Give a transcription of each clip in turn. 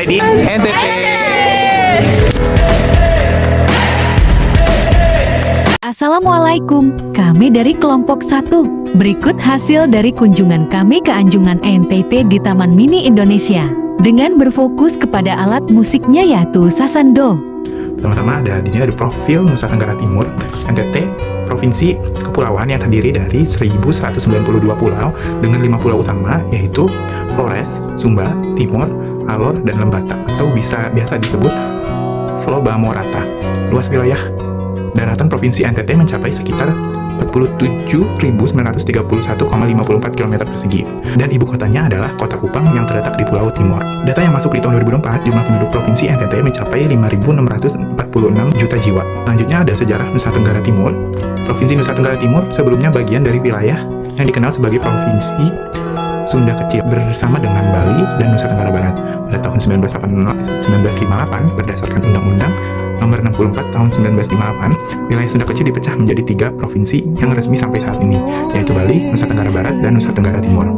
selesai di NTT. Assalamualaikum, kami dari kelompok 1. Berikut hasil dari kunjungan kami ke Anjungan NTT di Taman Mini Indonesia dengan berfokus kepada alat musiknya yaitu sasando. Pertama-tama ada profil Nusa Tenggara Timur. NTT provinsi kepulauan yang terdiri dari 1192 pulau dengan 5 pulau utama yaitu Flores, Sumba, Timor, Alor, dan Lembata atau biasa disebut Floba Morata. Luas wilayah daratan provinsi NTT mencapai sekitar 47.931,54 km persegi dan ibu kotanya adalah Kota Kupang yang terletak di Pulau Timor. Data yang masuk di tahun 2024, jumlah penduduk provinsi NTT mencapai 5.646 juta jiwa. Selanjutnya ada sejarah Nusa Tenggara Timur. Provinsi Nusa Tenggara Timur sebelumnya bagian dari wilayah yang dikenal sebagai Provinsi Sunda Kecil bersama dengan Bali dan Nusa Tenggara Barat. Pada tahun 1958 berdasarkan Undang-Undang Nomor 64 tahun 1958, wilayah Sunda Kecil dipecah menjadi 3 provinsi yang resmi sampai saat ini, yaitu Bali, Nusa Tenggara Barat, dan Nusa Tenggara Timur.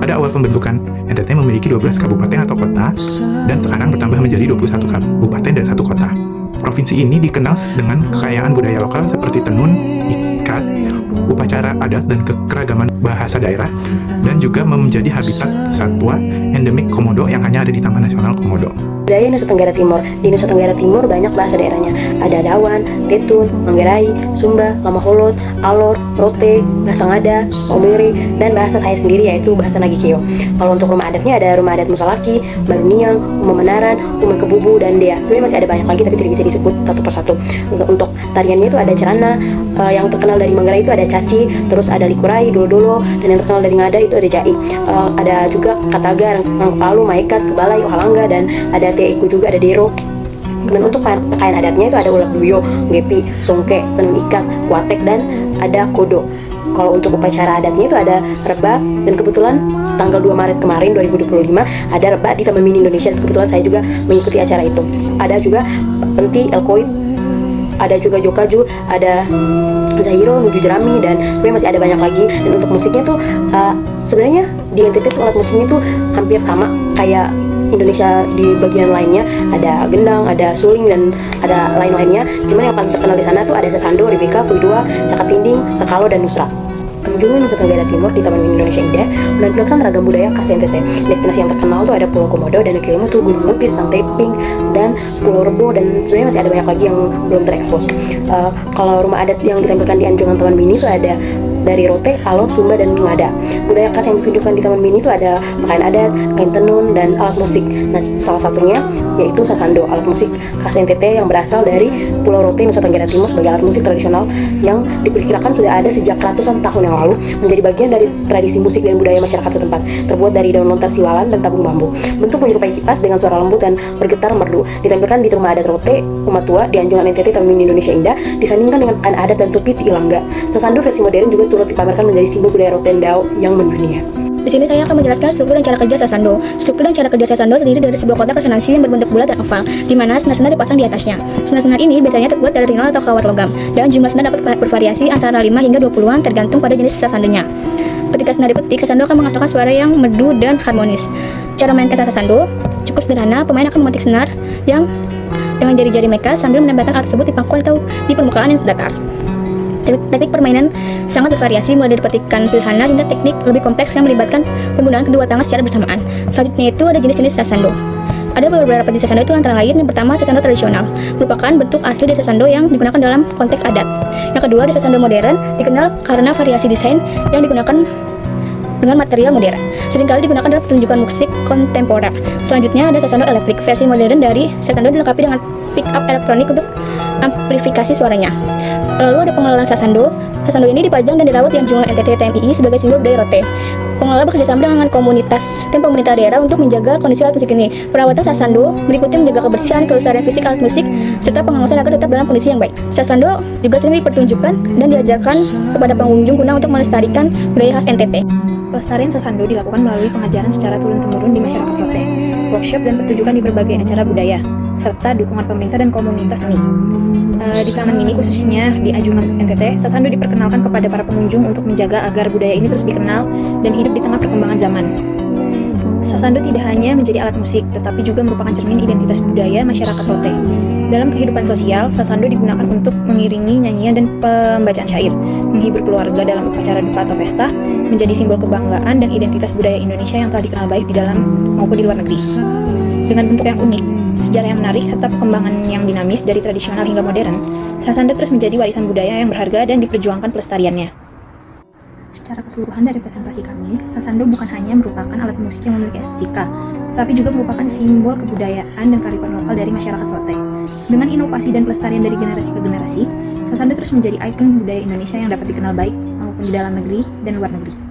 Pada awal pembentukan, NTT memiliki 12 kabupaten atau kota, dan sekarang bertambah menjadi 21 kabupaten dan 1 kota. Provinsi ini dikenal dengan kekayaan budaya lokal seperti tenun, ikat, upacara adat, dan keragaman bahasa daerah, dan juga menjadi habitat satwa endemik Komodo yang hanya ada di Taman Nasional Komodo. Budaya Nusa Tenggara Timur. Di Nusa Tenggara Timur banyak bahasa daerahnya. Ada Dawan, Tetun, Manggarai, Sumba, Lamaholot, Alor, Rote, bahasa Ngada, Omere, dan bahasa saya sendiri yaitu bahasa Nagikeo. Kalau untuk rumah adatnya ada rumah adat Musalaki, Baruniang, Uma Menaran, Uma Kebubu, dan Dea. Sebenarnya masih ada banyak lagi tapi tidak bisa disebut satu persatu. Untuk tariannya itu ada Cerana, yang terkenal dari Manggarai itu ada Caci, terus ada Likurai, Dolo-Dolo, dan yang terkenal dari Ngada itu ada Jai. Ada juga Katagar, Mangpalu, Maikat, Kebalai, Ohalangga, dan ada Teiku juga, ada Dero. Dan untuk pakaian adatnya itu ada Ulak Duyo, Gepi, Songke, Tenun Ikat, Kuatek, dan ada Kodo. Kalau untuk upacara adatnya itu ada Reba, dan kebetulan tanggal 2 Maret kemarin 2025 ada Reba di Taman Mini Indonesia, dan kebetulan saya juga mengikuti acara itu. Ada juga Penti, Elkoid, ada juga Jokaju, ada Zahiro, Nuju Jerami, dan sebenarnya masih ada banyak lagi. Dan untuk musiknya tuh sebenarnya di NTT tuh alat musiknya tuh hampir sama kayak Indonesia di bagian lainnya. Ada gendang, ada suling, dan ada lain-lainnya. Cuman yang paling terkenal di sana tuh ada sasando, ribeka, fuidua, cakatinding, kakalo, dan nusra. Kunjungan Nusa Tenggara Timur di Taman Mini Indonesia Indah menampilkan ragam budaya khas NTT. Destinasi yang terkenal tuh ada Pulau Komodo, dan Danau tuh Gunung Lupis, Pantai Pink, dan Pulau Rebo, dan sebenarnya masih ada banyak lagi yang belum terekspos. Kalau rumah adat yang ditampilkan di Anjungan Taman Mini itu ada dari Rote, Alor, Sumba, dan Ngada. Budaya khas yang ditunjukkan di Taman Mini itu ada pakaian adat, kain tenun, dan alat musik. Nah, salah satunya yaitu sasando, alat musik khas NTT yang berasal dari Pulau Rote, Nusa Tenggara Timur sebagai alat musik tradisional yang diperkirakan sudah ada sejak ratusan tahun yang lalu, menjadi bagian dari tradisi musik dan budaya masyarakat setempat. Terbuat dari daun lontar siwalan dan tabung bambu. Bentuk menyerupai kipas dengan suara lembut dan bergetar merdu. Ditampilkan di rumah adat Rote, Umat Tua, di Anjungan NTT Taman Mini Indonesia Indah, disandingkan dengan pakaian adat dan topi Ilangga. Sasando versi modern juga turut dipamerkan menjadi simbol budaya Rote dan Dao yang mendunia. Di sini saya akan menjelaskan struktur dan cara kerja sasando. Struktur dan cara kerja sasando terdiri dari sebuah kotak resonansi yang berbentuk bulat dan oval, di mana senar-senar dipasang di atasnya. Senar-senar ini biasanya terbuat dari rinol atau kawat logam, dan jumlah senar dapat bervariasi antara 5 hingga 20-an tergantung pada jenis sasandonya. Ketika senar dipetik, sasando akan menghasilkan suara yang merdu dan harmonis. Cara mainkan sasando cukup sederhana. Pemain akan memetik senar yang dengan jari-jari mereka sambil menempelkan alat tersebut di pangkuan atau di permukaan yang datar. Teknik permainan sangat bervariasi, mulai dari petikan sederhana hingga teknik lebih kompleks yang melibatkan penggunaan kedua tangan secara bersamaan. Selanjutnya itu ada jenis-jenis sasando. Ada beberapa jenis sasando itu antara lain. Yang pertama, sasando tradisional, merupakan bentuk asli dari sasando yang digunakan dalam konteks adat. Yang kedua, ada sasando modern, dikenal karena variasi desain yang digunakan dengan material modern, seringkali digunakan dalam pertunjukan musik kontemporer. Selanjutnya ada sasando elektrik, versi modern dari sasando dilengkapi dengan pick up elektronik untuk amplifikasi suaranya. Lalu ada pengelolaan sasando. Sasando ini dipajang dan dirawat di Anjungan NTT TMI sebagai simbol budaya Rote. Pengelola bekerjasama dengan komunitas dan pemerintah daerah untuk menjaga kondisi alat musik ini. Perawatan sasando meliputi menjaga kebersihan, kelestarian fisik alat musik, serta pengawasan agar tetap dalam kondisi yang baik. Sasando juga sering dipertunjukkan dan diajarkan kepada pengunjung guna untuk melestarikan budaya khas NTT. Pelestarian sasando dilakukan melalui pengajaran secara turun-temurun di masyarakat Rote, workshop dan pertunjukan di berbagai acara budaya, serta dukungan pemerintah dan komunitas seni. Di Taman Mini khususnya di Anjungan NTT, sasando diperkenalkan kepada para pengunjung untuk menjaga agar budaya ini terus dikenal dan hidup di tengah perkembangan zaman. Sasando tidak hanya menjadi alat musik, tetapi juga merupakan cermin identitas budaya masyarakat Rote. Dalam kehidupan sosial, sasando digunakan untuk mengiringi nyanyian dan pembacaan syair, menghibur keluarga dalam upacara duka atau pesta, menjadi simbol kebanggaan dan identitas budaya Indonesia yang telah dikenal baik di dalam maupun di luar negeri. Dengan bentuk yang unik, sejarah yang menarik, serta perkembangan yang dinamis dari tradisional hingga modern, sasando terus menjadi warisan budaya yang berharga dan diperjuangkan pelestariannya. Secara keseluruhan dari presentasi kami, sasando bukan hanya merupakan alat musik yang memiliki estetika, tetapi juga merupakan simbol kebudayaan dan kearifan lokal dari masyarakat Rote. Dengan inovasi dan pelestarian dari generasi ke generasi, sasando terus menjadi ikon budaya Indonesia yang dapat dikenal baik maupun di dalam negeri dan luar negeri.